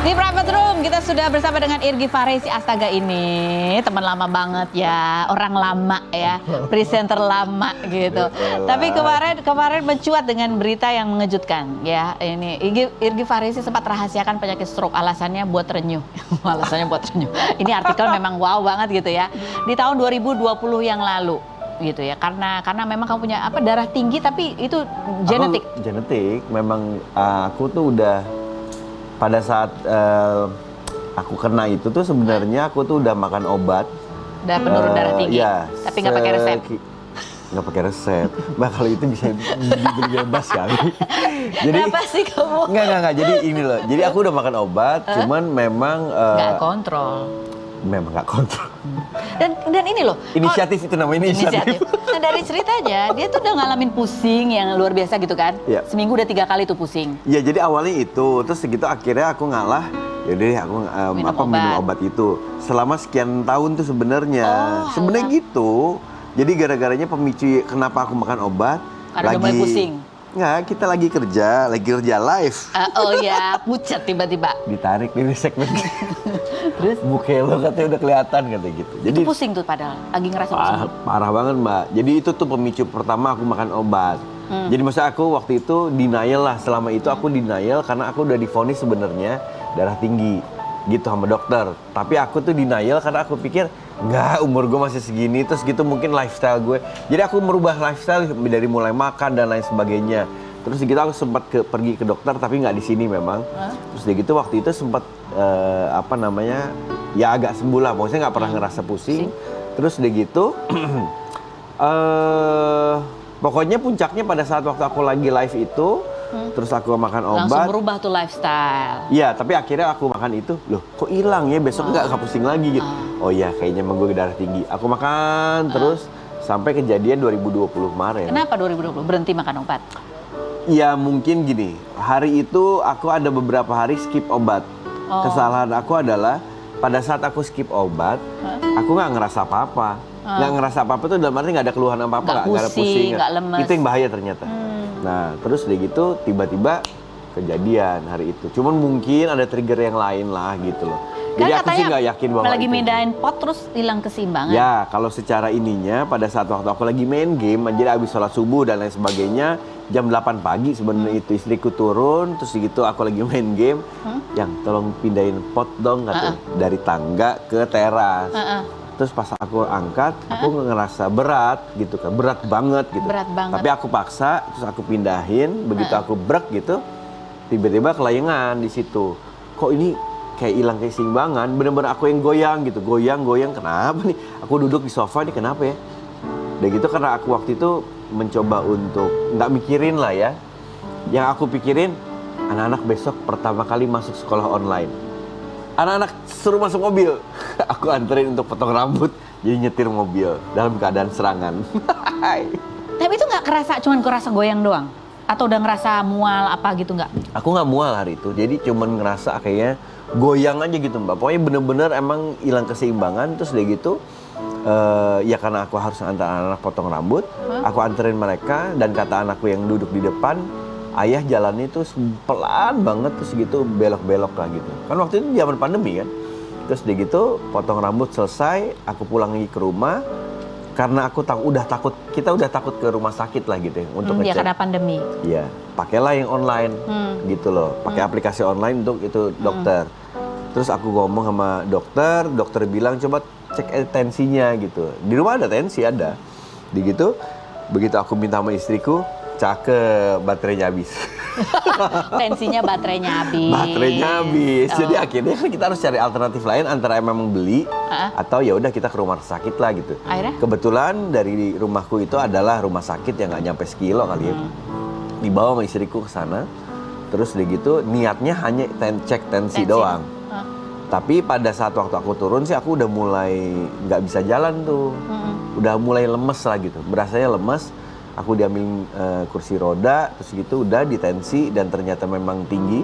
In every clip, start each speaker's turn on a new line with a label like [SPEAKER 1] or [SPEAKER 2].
[SPEAKER 1] Di Private Room kita sudah bersama dengan Irgi Faresi. Astaga, ini teman lama banget ya, orang lama ya, presenter lama gitu. Tapi kemarin mencuat dengan berita yang mengejutkan ya. Ini Irgi Faresi sempat rahasiakan penyakit stroke, alasannya buat renyuh. Alasannya buat renyuh. Ini artikel memang wow banget gitu ya. Di tahun 2020 yang lalu gitu ya, karena memang kamu punya darah tinggi, tapi itu genetik.
[SPEAKER 2] Genetik, memang aku tuh udah pada saat aku kena itu tuh sebenarnya aku tuh udah makan obat.
[SPEAKER 1] Udah penurun darah tinggi,
[SPEAKER 2] ya,
[SPEAKER 1] tapi nggak pakai resep.
[SPEAKER 2] Nggak pakai resep. Bah, kalau itu bisa dibeli bebas kali. Jadi
[SPEAKER 1] kenapa sih kamu?
[SPEAKER 2] Nggak. Jadi ini loh. Jadi aku udah makan obat, cuman memang
[SPEAKER 1] nggak kontrol.
[SPEAKER 2] Memang nggak kontrol.
[SPEAKER 1] Dan ini loh.
[SPEAKER 2] Inisiatif itu namanya inisiatif.
[SPEAKER 1] Nah, dari ceritanya dia tuh udah ngalamin pusing yang luar biasa gitu kan?
[SPEAKER 2] Ya.
[SPEAKER 1] Seminggu udah 3 kali tuh pusing.
[SPEAKER 2] Ya, jadi awalnya itu, terus segitu akhirnya aku ngalah. Yaudah deh, aku minum obat itu selama sekian tahun tuh sebenarnya. Sebenarnya gitu. Jadi gara-garanya pemicu kenapa aku makan obat?
[SPEAKER 1] Karena udah mulai pusing.
[SPEAKER 2] Nggak, kita lagi kerja live.
[SPEAKER 1] Oh ya, pucat tiba-tiba.
[SPEAKER 2] Ditarik dari segmen. Terus muka lo katanya udah kelihatan katanya gitu. Jadi
[SPEAKER 1] itu pusing tuh padahal, lagi ngerasa pusing.
[SPEAKER 2] Parah banget Mbak. Jadi itu tuh pemicu pertama aku makan obat. Jadi maksudnya aku waktu itu denial lah. Selama itu aku denial karena aku udah divonis sebenarnya darah tinggi gitu sama dokter. Tapi aku tuh denial karena aku pikir nggak, umur gue masih segini, terus gitu mungkin lifestyle gue. Jadi aku merubah lifestyle dari mulai makan dan lain sebagainya. Terus gitu aku sempat pergi ke dokter tapi nggak di sini memang. Terus gitu waktu itu sempat ya agak sembuh lah. Maksudnya nggak pernah ngerasa pusing. Terus gitu pokoknya puncaknya pada saat waktu aku lagi live itu. Terus aku makan obat.
[SPEAKER 1] Langsung berubah tuh lifestyle.
[SPEAKER 2] Iya, tapi akhirnya aku makan itu, loh kok hilang ya, besok nggak pusing lagi gitu. Oh iya, kayaknya emang gue darah tinggi. Aku makan terus sampai kejadian 2020 kemarin.
[SPEAKER 1] Kenapa 2020 berhenti makan obat?
[SPEAKER 2] Ya mungkin gini, hari itu aku ada beberapa hari skip obat. Kesalahan aku adalah pada saat aku skip obat, aku nggak ngerasa apa-apa. Nggak ngerasa apa-apa tuh dalam arti nggak ada keluhan apa-apa, nggak ada pusing,
[SPEAKER 1] nggak lemes.
[SPEAKER 2] Itu yang bahaya ternyata. Nah, terus udah gitu tiba-tiba kejadian hari itu. Cuman mungkin ada trigger yang lain lah gitu loh. Jadi aku sih nggak yakin bahwa
[SPEAKER 1] lagi mindahin pot terus hilang keseimbangan.
[SPEAKER 2] Ya, kalau secara ininya pada saat waktu aku lagi main game, jadi abis sholat subuh dan lain sebagainya, jam 8 pagi sebenarnya itu istriku turun, terus gitu aku lagi main game, yang tolong pindahin pot dong katanya, dari tangga ke teras. Terus pas aku angkat, aku ngerasa berat gitu kan, berat banget gitu.
[SPEAKER 1] Berat banget.
[SPEAKER 2] Tapi aku paksa, terus aku pindahin, begitu aku brek gitu, tiba-tiba kelayangan di situ. Kok ini kayak hilang keseimbangan, bener-bener aku yang goyang gitu, goyang, kenapa nih? Aku duduk di sofa nih, kenapa ya? Udah gitu karena aku waktu itu mencoba untuk nggak mikirin lah ya. Yang aku pikirin, anak-anak besok pertama kali masuk sekolah online. Anak-anak suruh masuk mobil, aku anterin untuk potong rambut, jadi nyetir mobil dalam keadaan serangan.
[SPEAKER 1] Tapi itu nggak cuman kerasa goyang doang? Atau udah ngerasa mual apa gitu nggak?
[SPEAKER 2] Aku nggak mual hari itu, jadi cuman ngerasa kayaknya goyang aja gitu Mbak. Pokoknya bener-bener emang hilang keseimbangan, terus udah gitu, ya karena aku harus antar anak-anak potong rambut, aku anterin mereka, dan kata anakku yang duduk di depan, ayah jalannya itu pelan banget, terus gitu belok-belok lah gitu. Kan waktu itu zaman pandemi kan. Terus udah gitu potong rambut selesai, aku pulang lagi ke rumah. Karena aku kita udah takut ke rumah sakit lah gitu ya untuk ngecek.
[SPEAKER 1] Ya karena pandemi.
[SPEAKER 2] Iya, pakailah yang online gitu loh. Pakai aplikasi online untuk itu dokter. Terus aku ngomong sama dokter bilang coba cek tensinya gitu. Di rumah ada tensi, ada. Begitu aku minta sama istriku, cakep, baterainya habis.
[SPEAKER 1] Tensinya baterainya habis.
[SPEAKER 2] Jadi akhirnya kita harus cari alternatif lain antara memang beli atau ya udah kita ke rumah sakit lah gitu.
[SPEAKER 1] Akhirnya?
[SPEAKER 2] Kebetulan dari rumahku itu adalah rumah sakit yang nggak nyampe sekilo kali ya. Dibawa sama istriku ke sana. Terus udah gitu niatnya hanya cek tensi doang. Tapi pada saat waktu aku turun sih aku udah mulai nggak bisa jalan tuh. Udah mulai lemes lah gitu. Berasanya lemes. Aku diambil kursi roda, terus gitu udah ditensi dan ternyata memang tinggi,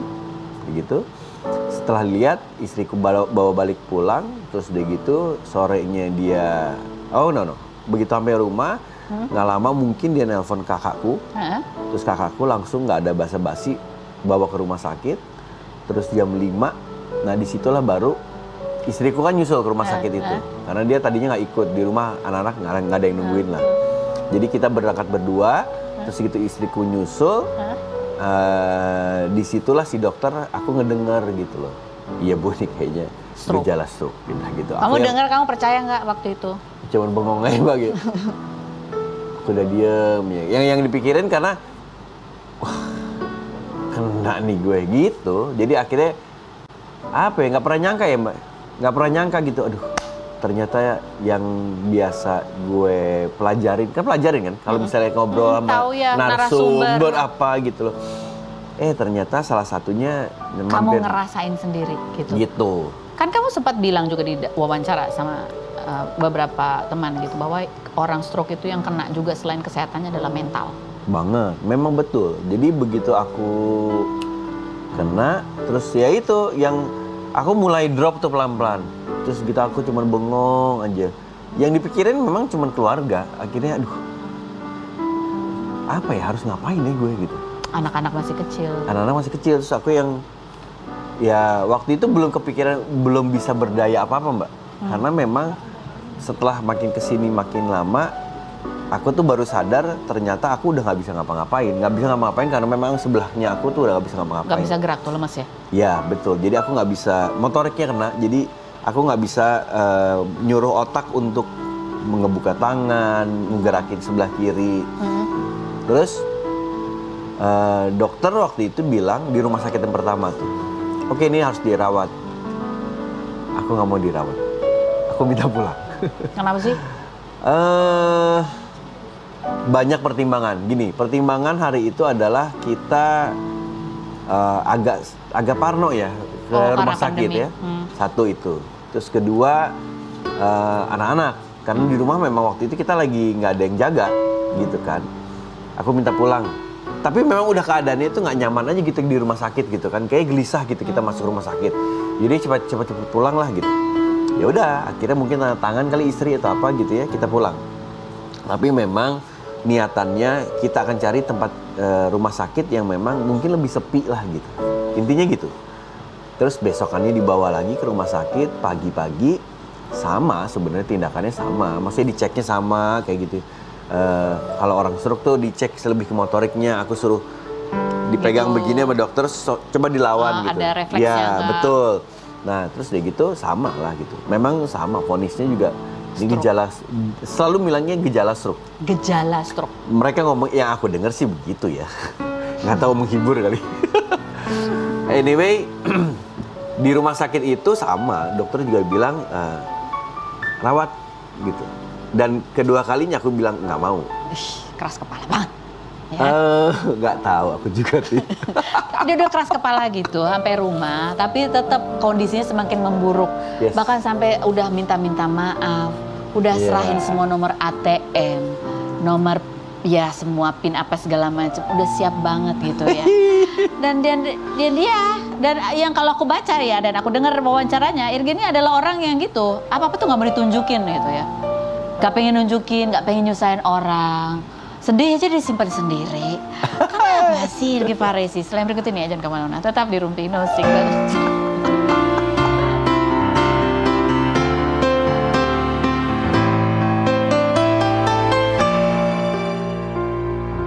[SPEAKER 2] begitu. Setelah lihat istriku bawa balik pulang, terus udah gitu sorenya dia, begitu sampai rumah, nggak lama mungkin dia nelpon kakakku, terus kakakku langsung nggak ada basa-basi bawa ke rumah sakit, terus jam 5 Nah disitulah baru istriku kan nyusul ke rumah sakit itu, karena dia tadinya nggak ikut, di rumah anak-anak nggak ada yang nungguin lah. Jadi kita berangkat berdua, terus gitu istriku nyusul. Disitulah si dokter aku ngedengar gitu loh. Iya Bu, nih kayaknya gejala stroke gitu.
[SPEAKER 1] Kamu dengar, kamu percaya nggak waktu itu?
[SPEAKER 2] Cuman bengong aja Mbak gitu. Aku udah diem ya. Yang dipikirin karena wah, kena nih gue gitu. Jadi akhirnya apa ya, nggak pernah nyangka ya Mbak. Nggak pernah nyangka gitu. Aduh, ternyata yang biasa gue pelajarin kan. Kalau misalnya ngobrol sama
[SPEAKER 1] ya,
[SPEAKER 2] narasumber apa gitu loh. Ternyata salah satunya
[SPEAKER 1] kamu ngerasain sendiri gitu.
[SPEAKER 2] Gitu.
[SPEAKER 1] Kan kamu sempat bilang juga di wawancara sama beberapa teman gitu bahwa orang stroke itu yang kena juga selain kesehatannya adalah mental.
[SPEAKER 2] Banget, memang betul. Jadi begitu aku kena, terus ya itu yang aku mulai drop tuh pelan-pelan. Terus gitu aku cuman bengong aja. Yang dipikirin memang cuman keluarga. Akhirnya aduh, apa ya, harus ngapain ya gue gitu.
[SPEAKER 1] Anak-anak masih kecil.
[SPEAKER 2] Anak-anak masih kecil, terus aku yang ya waktu itu belum kepikiran, belum bisa berdaya apa-apa Mbak. Karena memang setelah makin kesini makin lama, aku tuh baru sadar ternyata aku udah nggak bisa ngapa-ngapain. Nggak bisa ngapa-ngapain karena memang sebelahnya aku tuh udah nggak bisa ngapa-ngapain.
[SPEAKER 1] Nggak bisa gerak tuh, lemas ya?
[SPEAKER 2] Ya betul, jadi aku nggak bisa, motoriknya kena, jadi aku nggak bisa nyuruh otak untuk mengebuka tangan, menggerakin sebelah kiri. Terus dokter waktu itu bilang di rumah sakit yang pertama tuh, oke ini harus dirawat. Aku nggak mau dirawat, aku minta pulang.
[SPEAKER 1] Kenapa sih?
[SPEAKER 2] Banyak pertimbangan. Gini, pertimbangan hari itu adalah kita agak parno ya ke rumah sakit pandemi. Ya. Satu itu. Terus kedua anak-anak, karena di rumah memang waktu itu kita lagi nggak ada yang jaga, gitu kan. Aku minta pulang. Tapi memang udah keadaannya itu nggak nyaman aja gitu di rumah sakit gitu kan, kayak gelisah gitu kita masuk rumah sakit. Jadi cepat pulang lah gitu. Ya udah, akhirnya mungkin tanda tangan kali istri atau apa gitu ya, kita pulang. Tapi memang niatannya kita akan cari tempat rumah sakit yang memang mungkin lebih sepi lah gitu. Intinya gitu. Terus besokannya dibawa lagi ke rumah sakit pagi-pagi, sama sebenarnya tindakannya sama, maksudnya diceknya sama kayak gitu. Kalau orang stroke tuh dicek lebih ke motoriknya, aku suruh dipegang gitu. Begini sama dokter, coba dilawan gitu.
[SPEAKER 1] Ada refleksnya.
[SPEAKER 2] Ya betul. Nah terus dia gitu sama lah gitu. Memang sama, vonisnya juga ini gejala, selalu bilangnya gejala stroke.
[SPEAKER 1] Gejala stroke.
[SPEAKER 2] Mereka ngomong, yang aku dengar sih begitu ya. Nggak tahu menghibur kali. Anyway, di rumah sakit itu sama, dokter juga bilang rawat gitu. Dan kedua kalinya aku bilang nggak mau.
[SPEAKER 1] Keras kepala banget. Ya?
[SPEAKER 2] Nggak tahu aku juga sih.
[SPEAKER 1] Dia udah keras kepala gitu sampai rumah, tapi tetap kondisinya semakin memburuk. Yes. Bahkan sampai udah minta maaf, udah serahin semua nomor ATM, nomor ya semua PIN apa segala macam, udah siap banget gitu ya. Dan yang kalau aku baca ya dan aku dengar wawancaranya, Irgi ini adalah orang yang gitu, apa tuh nggak mau ditunjukin gitu ya. Gak pengen nunjukin, gak pengen nyusahin orang. Sedih aja disimpan sendiri. Kenapa sih Irgi Faresi? Selain berikut ini, jangan kemana-mana. Tetap di Rumpi Musik.